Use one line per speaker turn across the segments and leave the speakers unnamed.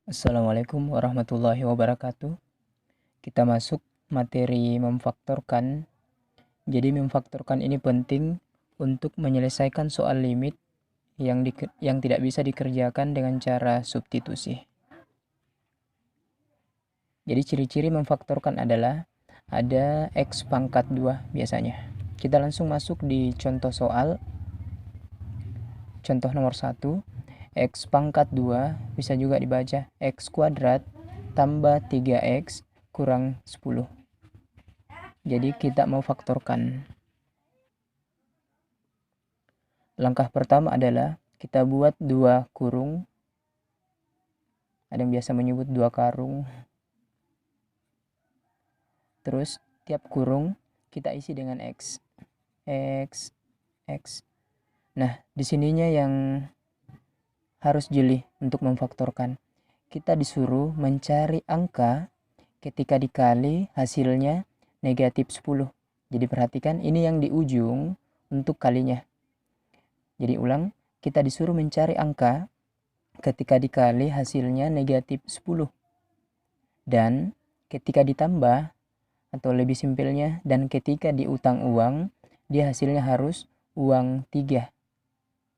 Assalamualaikum warahmatullahi wabarakatuh. Kita masuk materi memfaktorkan. Jadi memfaktorkan ini penting untuk menyelesaikan soal limit yang tidak bisa dikerjakan dengan cara substitusi. Jadi ciri-ciri memfaktorkan adalah ada X pangkat 2 biasanya. Kita langsung masuk di contoh soal. Contoh nomor 1, X pangkat 2 bisa juga dibaca X kuadrat tambah 3X kurang 10. Jadi kita mau faktorkan. Langkah pertama adalah kita buat 2 kurung. Ada yang biasa menyebut 2 karung. Terus tiap kurung kita isi dengan X. X, X. Nah, di sininya yang harus jeli untuk memfaktorkan. Kita disuruh mencari angka ketika dikali hasilnya negatif 10. Jadi perhatikan ini yang di ujung untuk kalinya. Jadi ulang, kita disuruh mencari angka ketika dikali hasilnya negatif 10. Dan ketika ditambah, atau lebih simpelnya, dan ketika diutang uang, dia hasilnya harus uang 3.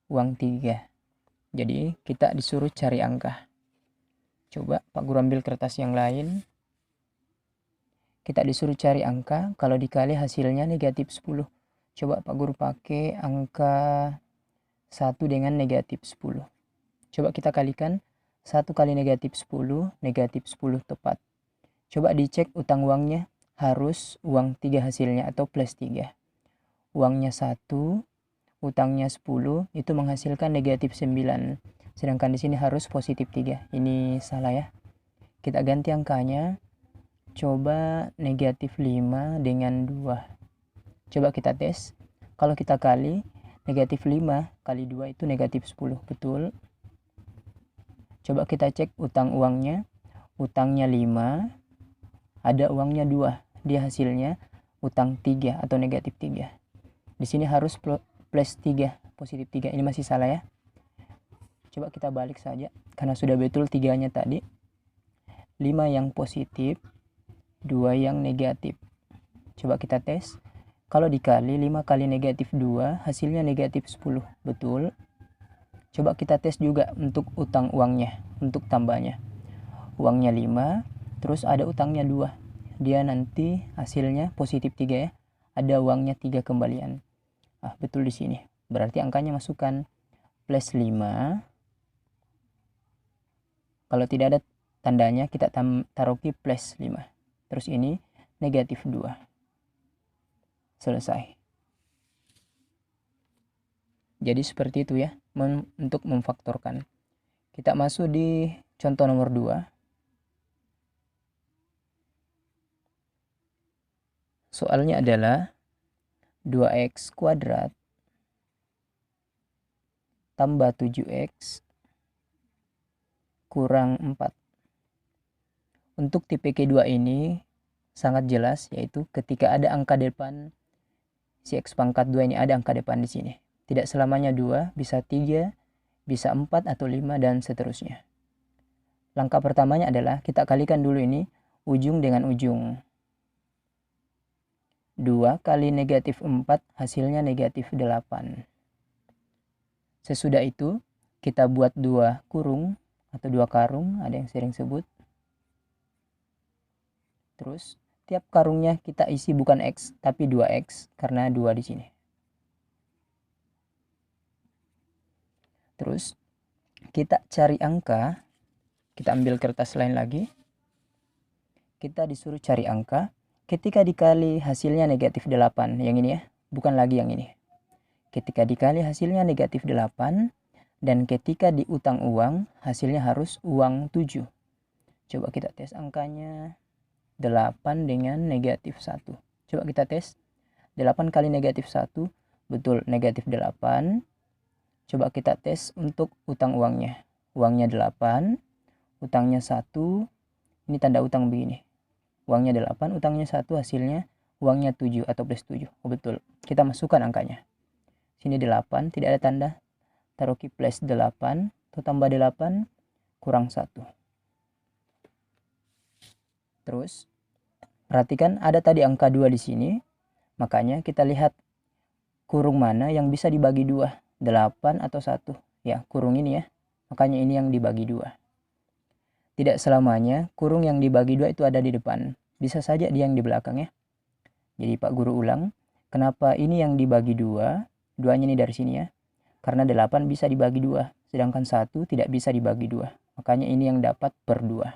Uang 3. Jadi kita disuruh cari angka. Coba Pak Guru ambil kertas yang lain. Kita disuruh cari angka kalau dikali hasilnya negatif 10. Coba Pak Guru pakai angka 1 dengan negatif 10. Coba kita kalikan 1 kali negatif 10 tepat. Coba dicek utang uangnya, harus uang 3 hasilnya atau plus 3. Uangnya 1, utangnya 10, itu menghasilkan negatif 9. Sedangkan di sini harus positif 3. Ini salah ya. Kita ganti angkanya. Coba negatif 5 dengan 2. Coba kita tes. Kalau kita kali, negatif 5 kali 2 itu negatif 10. Betul. Coba kita cek utang uangnya. Utangnya 5. Ada uangnya 2. Dia hasilnya utang 3 atau negatif 3. Di sini harus plus 3, positif 3. Ini masih salah ya. Coba kita balik saja. Karena sudah betul 3-nya tadi. 5 yang positif, 2 yang negatif. Coba kita tes. Kalau dikali 5 kali negatif 2, hasilnya negatif 10. Betul. Coba kita tes juga untuk utang uangnya, untuk tambahnya. Uangnya 5, terus ada utangnya 2. Dia nanti hasilnya positif 3 ya. Ada uangnya 3 kembalian. Betul di sini. Berarti angkanya masukkan plus 5. Kalau tidak ada tandanya, kita taruh plus 5. Terus ini negatif 2. Selesai. Jadi seperti itu ya, untuk memfaktorkan. Kita masuk di contoh nomor 2. Soalnya adalah 2x kuadrat tambah 7x kurang 4. Untuk tipe K2 ini sangat jelas, yaitu ketika ada angka depan si x pangkat 2 ini, ada angka depan di sini. Tidak selamanya 2, bisa 3, bisa 4 atau 5 dan seterusnya. Langkah pertamanya adalah kita kalikan dulu ini ujung dengan ujung. 2 kali negatif 4 hasilnya negatif 8. Sesudah itu kita buat 2 kurung atau 2 karung, ada yang sering sebut. Terus tiap karungnya kita isi bukan X tapi 2X karena 2 di sini. Terus kita cari angka. Kita ambil kertas lain lagi. Kita disuruh cari angka ketika dikali hasilnya negatif 8. Yang ini ya, bukan lagi yang ini. Ketika dikali hasilnya negatif 8 dan ketika diutang uang hasilnya harus uang 7. Coba kita tes angkanya. 8 dengan negatif 1. Coba kita tes. 8 kali negatif 1. Betul, negatif 8. Coba kita tes untuk utang uangnya. Uangnya 8. Utangnya 1. Ini tanda utang begini. Uangnya 8, utangnya 1, hasilnya uangnya 7 atau plus 7. Betul. Kita masukkan angkanya. Sini 8, tidak ada tanda. Taruh plus 8 atau tambah 8 kurang 1. Terus perhatikan ada tadi angka 2 di sini, makanya kita lihat kurung mana yang bisa dibagi 2, 8 atau 1. Ya, kurung ini ya, makanya ini yang dibagi 2. Tidak selamanya kurung yang dibagi 2 itu ada di depan, bisa saja dia yang di belakang ya. Jadi Pak Guru ulang, kenapa ini yang dibagi 2, 2-nya ini dari sini ya, karena 8 bisa dibagi 2, sedangkan 1 tidak bisa dibagi 2, makanya ini yang dapat per 2.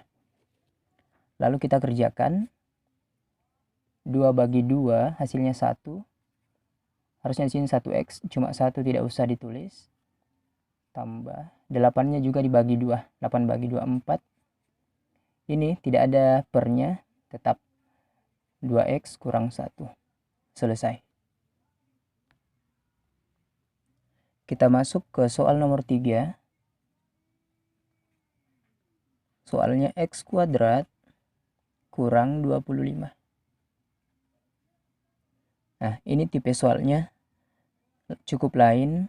Lalu kita kerjakan, 2 bagi 2 hasilnya 1, harusnya di sini 1x, cuma 1 tidak usah ditulis, tambah 8-nya juga dibagi 2, 8 bagi 2 4, ini tidak ada pernya, tetap 2x kurang 1, selesai. Kita masuk ke soal nomor 3. Soalnya x kuadrat kurang 25. Nah, ini tipe soalnya cukup lain.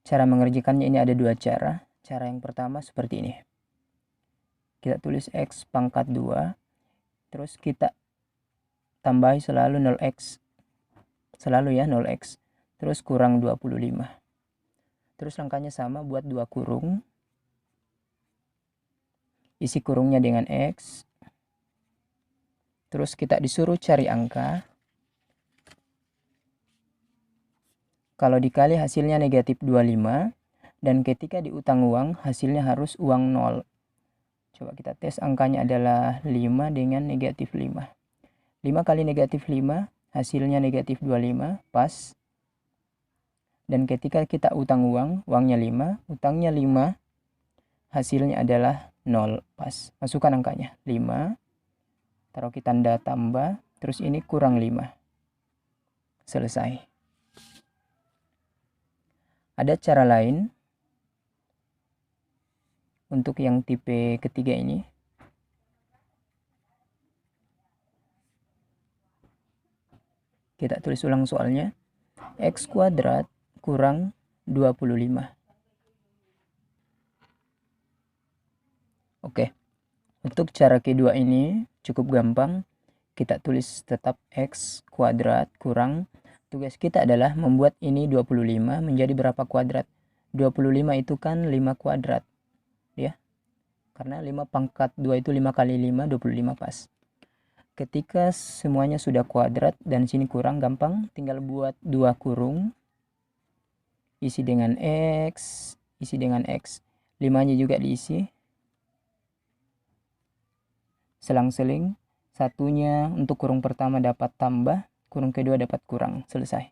Cara mengerjakannya ini ada 2 cara. Cara yang pertama seperti ini. Kita tulis x pangkat 2, terus kita tambahi selalu 0x. Selalu ya 0x. Terus kurang 25. Terus langkahnya sama, buat 2 kurung. Isi kurungnya dengan x. Terus kita disuruh cari angka. Kalau dikali hasilnya negatif 25, dan ketika diutang uang hasilnya harus uang 0. Coba kita tes, angkanya adalah 5 dengan negatif 5. 5 kali negatif 5 hasilnya negatif 25, pas. Dan ketika kita utang uang, uangnya 5, utangnya 5, hasilnya adalah 0, pas. Masukkan angkanya 5, taruh kita tanda tambah, terus ini kurang 5. Selesai. Ada cara lain untuk yang tipe ketiga ini. Kita tulis ulang soalnya. X kuadrat kurang 25. Oke. Untuk cara kedua ini cukup gampang. Kita tulis tetap X kuadrat kurang. Tugas kita adalah membuat ini 25 menjadi berapa kuadrat. 25 itu kan 5 kuadrat. Ya. Karena 5 pangkat 2 itu 5 kali 5, 25 pas. Ketika semuanya sudah kuadrat dan sini kurang, gampang. Tinggal buat 2 kurung. Isi dengan X. Isi dengan X. 5-nya juga diisi. Selang-seling. Satunya untuk kurung pertama dapat tambah. Kurung kedua dapat kurang. Selesai.